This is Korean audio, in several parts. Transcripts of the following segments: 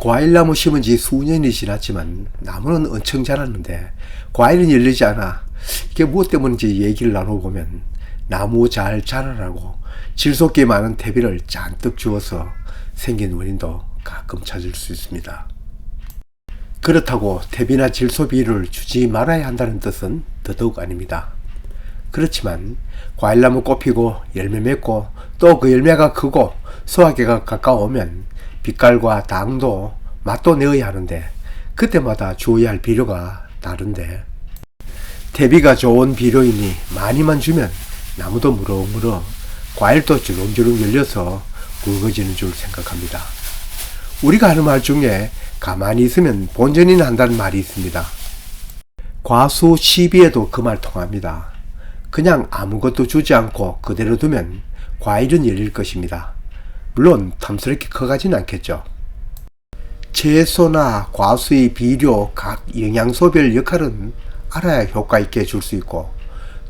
과일나무 심은 지 수년이 지났지만 나무는 엄청 자랐는데 과일은 열리지 않아. 이게 무엇 때문인지 얘기를 나눠보면 나무 잘 자라라고 질소기 많은 퇴비를 잔뜩 주어서 생긴 원인도 가끔 찾을 수 있습니다. 그렇다고 퇴비나 질소 비료를 주지 말아야 한다는 뜻은 더더욱 아닙니다. 그렇지만 과일나무 꽃피고 열매 맺고 또 그 열매가 크고 수확기가 가까우면 빛깔과 당도 맛도 내어야 하는데 그때마다 주어야 할 비료가 다른데 퇴비가 좋은 비료이니 많이만 주면 나무도 무럭무럭 과일도 주렁주렁 열려서 굵어지는 줄 생각합니다. 우리가 하는 말 중에 가만히 있으면 본전이 난다는 말이 있습니다. 과수 시비에도 그 말 통합니다. 그냥 아무것도 주지 않고 그대로 두면 과일은 열릴 것입니다. 물론 탐스럽게 커가진 않겠죠. 채소나 과수의 비료 각 영양소별 역할은 알아야 효과 있게 줄 수 있고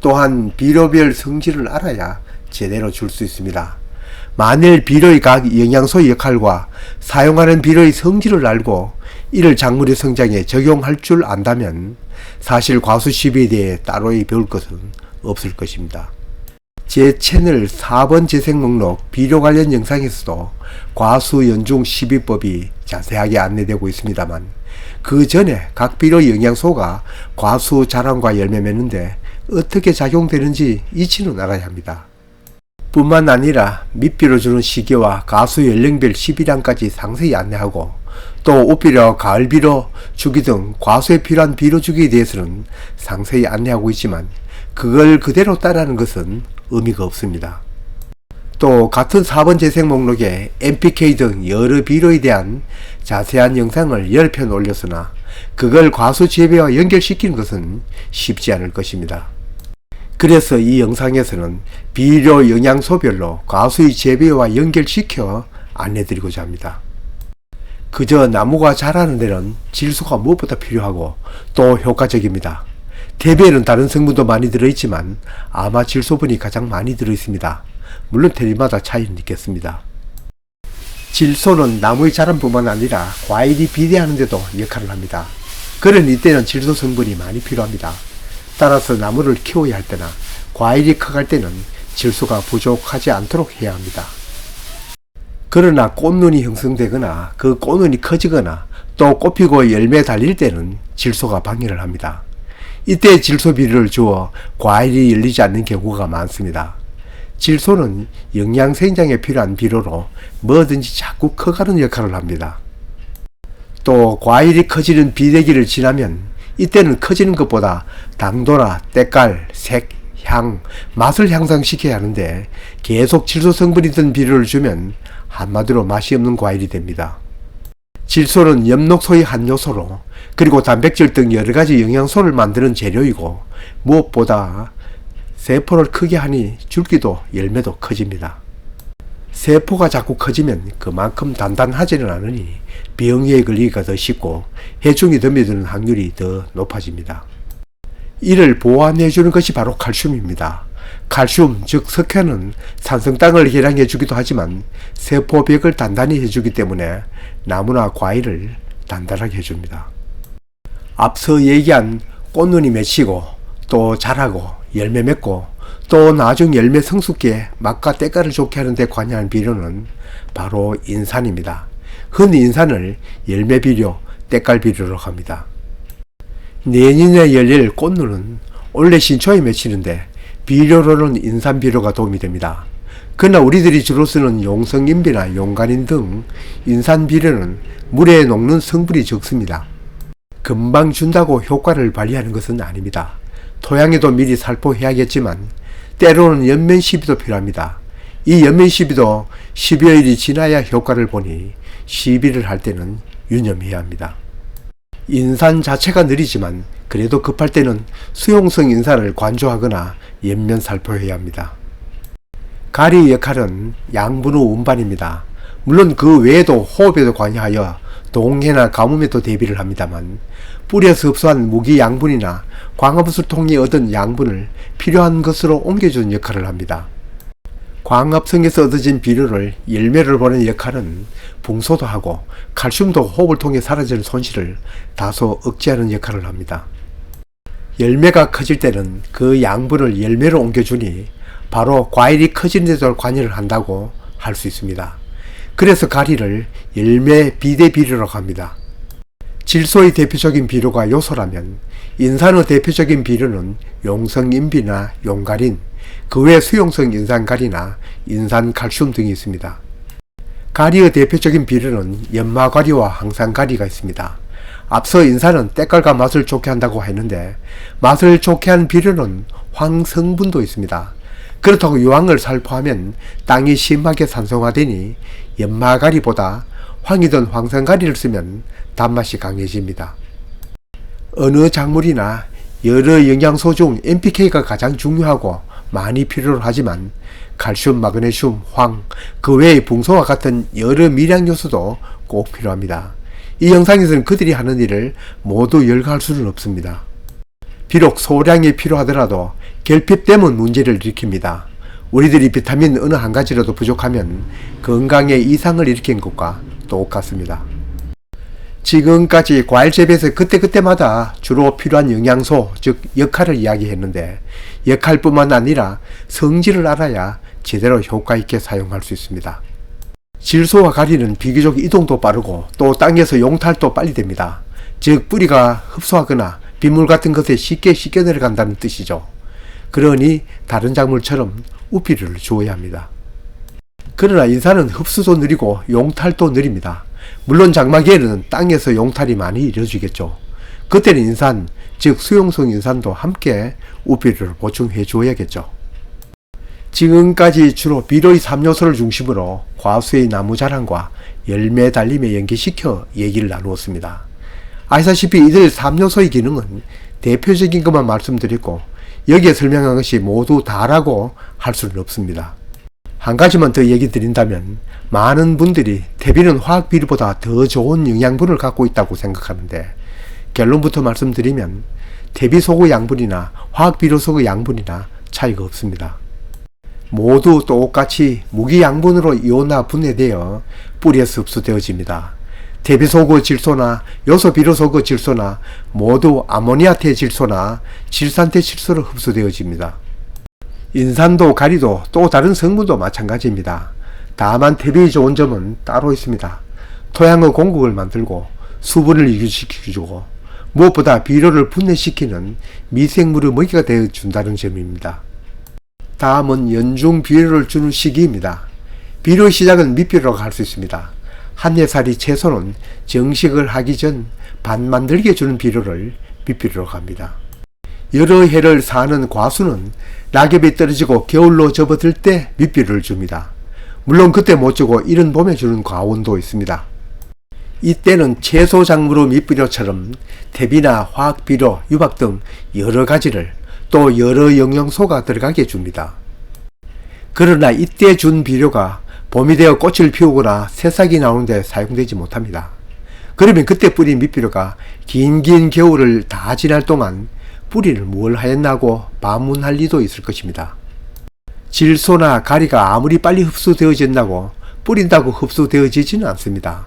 또한 비료별 성질을 알아야 제대로 줄 수 있습니다. 만일 비료의 각 영양소의 역할과 사용하는 비료의 성질을 알고 이를 작물의 성장에 적용할 줄 안다면 사실 과수 시비에 대해 따로이 배울 것은 없을 것입니다. 제 채널 4번 재생 목록 비료 관련 영상에서도 과수 연중 시비법이 자세하게 안내되고 있습니다만 그 전에 각 비료 영양소가 과수 자람과 열매 맺는데 어떻게 작용되는지 이치는 알아야 합니다. 뿐만 아니라 밑비료 주는 시기와 과수 연령별 시비량까지 상세히 안내하고 또 옷비료, 가을비료 주기 등 과수에 필요한 비료 주기에 대해서는 상세히 안내하고 있지만 그걸 그대로 따르는 것은 의미가 없습니다. 또 같은 4번 재생 목록에 NPK 등 여러 비료에 대한 자세한 영상을 10편 올렸으나 그걸 과수 재배와 연결시키는 것은 쉽지 않을 것입니다. 그래서 이 영상에서는 비료 영양소별로 과수의 재배와 연결시켜 안내드리고자 합니다. 그저 나무가 자라는 데는 질소가 무엇보다 필요하고 또 효과적입니다. 퇴비에는 다른 성분도 많이 들어있지만 아마 질소분이 가장 많이 들어있습니다. 물론 퇴비마다 차이는 있겠습니다. 질소는 나무의 자람뿐만 아니라 과일이 비대하는 데도 역할을 합니다. 그런 이때는 질소 성분이 많이 필요합니다. 따라서 나무를 키워야 할 때나 과일이 커갈 때는 질소가 부족하지 않도록 해야 합니다. 그러나 꽃눈이 형성되거나 그 꽃눈이 커지거나 또 꽃피고 열매 달릴 때는 질소가 방해를 합니다. 이때 질소 비료를 주어 과일이 열리지 않는 경우가 많습니다. 질소는 영양 생장에 필요한 비료로 뭐든지 자꾸 커가는 역할을 합니다. 또 과일이 커지는 비대기를 지나면 이때는 커지는 것보다 당도나 때깔, 색, 향, 맛을 향상시켜야 하는데 계속 질소 성분이 든 비료를 주면 한마디로 맛이 없는 과일이 됩니다. 질소는 엽록소의 한 요소로 그리고 단백질 등 여러가지 영양소를 만드는 재료이고 무엇보다 세포를 크게 하니 줄기도 열매도 커집니다. 세포가 자꾸 커지면 그만큼 단단하지는 않으니 병에 걸리기가 더 쉽고 해충이 덤벼드는 확률이 더 높아집니다. 이를 보완해주는 것이 바로 칼슘입니다. 칼슘, 즉 석회는 산성땅을 개량해 주기도 하지만 세포벽을 단단히 해주기 때문에 나무나 과일을 단단하게 해줍니다. 앞서 얘기한 꽃눈이 맺히고 또 자라고 열매 맺고 또 나중 열매 성숙기에 맛과 때깔을 좋게 하는 데 관여한 비료는 바로 인산입니다. 흔히 인산을 열매 비료, 때깔 비료로 합니다. 내년에 열릴 꽃눈은 올해 신초에 맺히는데 비료로는 인산 비료가 도움이 됩니다. 그러나 우리들이 주로 쓰는 용성인비나 용가닌 등 인산 비료는 물에 녹는 성분이 적습니다. 금방 준다고 효과를 발휘하는 것은 아닙니다. 토양에도 미리 살포해야겠지만 때로는 연면 시비도 필요합니다. 이 연면 시비도 12여일이 지나야 효과를 보니 시비를 할 때는 유념해야 합니다. 인산 자체가 느리지만 그래도 급할 때는 수용성 인산을 관조하거나 연면 살포해야 합니다. 가리의 역할은 양분 후 운반입니다. 물론 그 외에도 호흡에도 관여하여 동해나 가뭄에도 대비를 합니다만 뿌리에서 흡수한 무기 양분이나 광합수를 통해 얻은 양분을 필요한 것으로 옮겨주는 역할을 합니다. 광합성에서 얻어진 비료를 열매를 보내는 역할은 붕소도 하고 칼슘도 호흡을 통해 사라지는 손실을 다소 억제하는 역할을 합니다. 열매가 커질 때는 그 양분을 열매로 옮겨주니 바로 과일이 커지는 데도 관여를 한다고 할 수 있습니다. 그래서 가리를 열매 비대 비료라고 합니다. 질소의 대표적인 비료가 요소라면 인산의 대표적인 비료는 용성인비나 용가린, 그 외 수용성 인산가리나 인산칼슘 등이 있습니다. 가리의 대표적인 비료는 연마가리와 항산가리가 있습니다. 앞서 인산은 때깔과 맛을 좋게 한다고 했는데 맛을 좋게 한 비료는 황성분도 있습니다. 그렇다고 유황을 살포하면 땅이 심하게 산성화되니 연마가리보다 황이든 황성가리를 쓰면 단맛이 강해집니다. 어느 작물이나 여러 영양소 중 NPK가 가장 중요하고 많이 필요로 하지만 칼슘, 마그네슘, 황, 그 외의 붕소와 같은 여러 미량 요소도 꼭 필요합니다. 이 영상에서는 그들이 하는 일을 모두 열거할 수는 없습니다. 비록 소량이 필요하더라도 결핍됨은 문제를 일으킵니다. 우리들이 비타민 어느 한 가지라도 부족하면 건강에 이상을 일으킨 것과 똑같습니다. 지금까지 과일 재배에서 그때그때마다 주로 필요한 영양소, 즉 역할을 이야기했는데 역할뿐만 아니라 성질을 알아야 제대로 효과 있게 사용할 수 있습니다. 질소와 가리는 비교적 이동도 빠르고 또 땅에서 용탈도 빨리 됩니다. 즉 뿌리가 흡수하거나 빗물 같은 것에 쉽게 씻겨 내려간다는 뜻이죠. 그러니 다른 작물처럼 우피를 주어야 합니다. 그러나 인산은 흡수도 느리고 용탈도 느립니다. 물론 장마기에는 땅에서 용탈이 많이 이루어지겠죠. 그때는 인산, 즉 수용성 인산도 함께 우피를 보충해 줘야겠죠. 지금까지 주로 비료의 3요소를 중심으로 과수의 나무 자랑과 열매 달림에 연계시켜 얘기를 나누었습니다. 아시다시피 이들 3요소의 기능은 대표적인 것만 말씀드렸고 여기에 설명한 것이 모두 다라고 할 수는 없습니다. 한 가지만 더 얘기 드린다면 많은 분들이 퇴비는 화학비료보다 더 좋은 영양분을 갖고 있다고 생각하는데 결론부터 말씀드리면 퇴비 속의 양분이나 화학비료 속의 양분이나 차이가 없습니다. 모두 똑같이 무기양분으로 이온화 분해되어 뿌리에서 흡수되어집니다. 퇴비 속의 질소나 요소 비료 속의 질소나 모두 아모니아태 질소나 질산태 질소로 흡수되어집니다. 인산도 가리도 또 다른 성분도 마찬가지입니다. 다만 퇴비의 좋은 점은 따로 있습니다. 토양의 공급을 만들고 수분을 유지시켜주고 무엇보다 비료를 분해시키는 미생물의 먹이가 되어준다는 점입니다. 다음은 연중 비료를 주는 시기입니다. 비료의 시작은 밑비료라고 할 수 있습니다. 한 해살이 채소는 정식을 하기 전 반 만들게 주는 비료를 밑비료라고 합니다. 여러 해를 사는 과수는 낙엽이 떨어지고 겨울로 접어들 때 밑비료를 줍니다. 물론 그때 못 주고 이른 봄에 주는 과원도 있습니다. 이때는 채소 작물의 밑비료처럼 퇴비나 화학비료, 유박 등 여러 가지를 또 여러 영양소가 들어가게 줍니다. 그러나 이때 준 비료가 봄이 되어 꽃을 피우거나 새싹이 나오는데 사용되지 못합니다. 그러면 그때 뿌린 밑비료가 긴 겨울을 다 지날 동안 뿌리를 뭘 하였나고 반문할 리도 있을 것입니다. 질소나 가리가 아무리 빨리 흡수되어진다고 뿌린다고 흡수되어지지는 않습니다.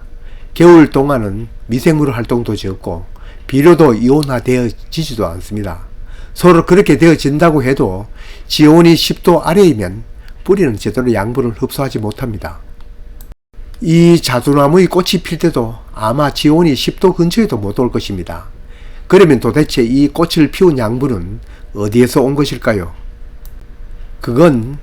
겨울 동안은 미생물 활동도 적고 비료도 이온화되어지지도 않습니다. 서로 그렇게 되어진다고 해도 지온이 10도 아래이면 뿌리는 제대로 양분을 흡수하지 못합니다. 이 자두나무의 꽃이 필 때도 아마 지온이 10도 근처에도 못 올 것입니다. 그러면 도대체 이 꽃을 피운 양분은 어디에서 온 것일까요? 그건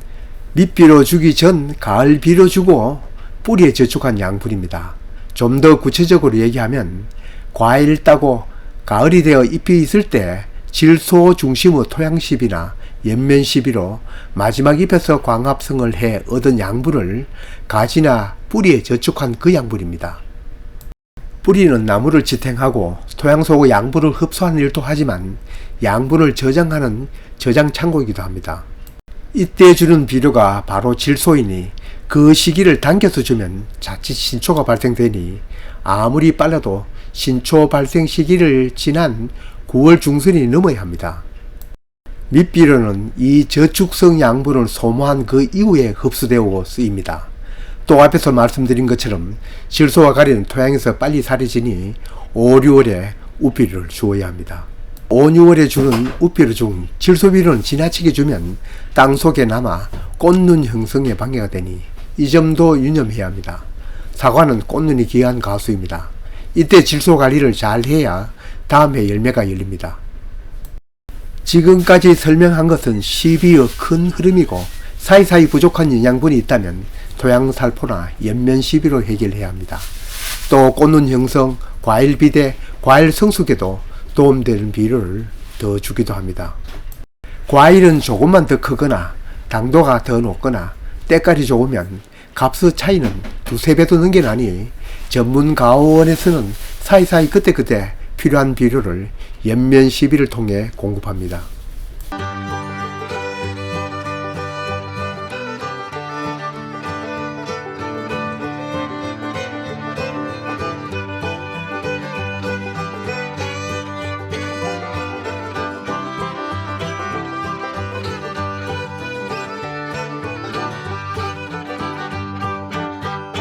밑비료 주기 전 가을 비료 주고 뿌리에 저축한 양분입니다. 좀 더 구체적으로 얘기하면 과일 따고 가을이 되어 잎이 있을 때 질소 중심의 토양시비나 연면시비로 마지막 잎에서 광합성을 해 얻은 양분을 가지나 뿌리에 저축한 그 양분입니다. 뿌리는 나무를 지탱하고 토양 속의 양분을 흡수하는 일도 하지만 양분을 저장하는 저장 창고이기도 합니다. 이때 주는 비료가 바로 질소이니 그 시기를 당겨서 주면 자칫 신초가 발생되니 아무리 빨라도 신초 발생 시기를 지난 9월 중순이 넘어야 합니다. 밑비료는 이 저축성 양분을 소모한 그 이후에 흡수되고 쓰입니다. 또 앞에서 말씀드린 것처럼 질소와 가리는 토양에서 빨리 사라지니 5, 6월에 우비료를 주어야 합니다. 5, 6월에 주는 우비료 중 질소비료는 지나치게 주면 땅 속에 남아 꽃눈 형성에 방해가 되니 이 점도 유념해야 합니다. 사과는 꽃눈이 귀한 가수입니다. 이때 질소 관리를 잘 해야 다음해 열매가 열립니다. 지금까지 설명한 것은 시비의 큰 흐름이고 사이사이 부족한 영양분이 있다면 토양살포나 연면시비로 해결해야 합니다. 또 꽃눈 형성, 과일 비대, 과일 성숙에도 도움되는 비료를 더 주기도 합니다. 과일은 조금만 더 크거나 당도가 더 높거나 때깔이 좋으면 값의 차이는 두세 배도 넘겨나니 전문가원에서는 사이사이 그때그때 필요한 비료를 연면시비를 통해 공급합니다.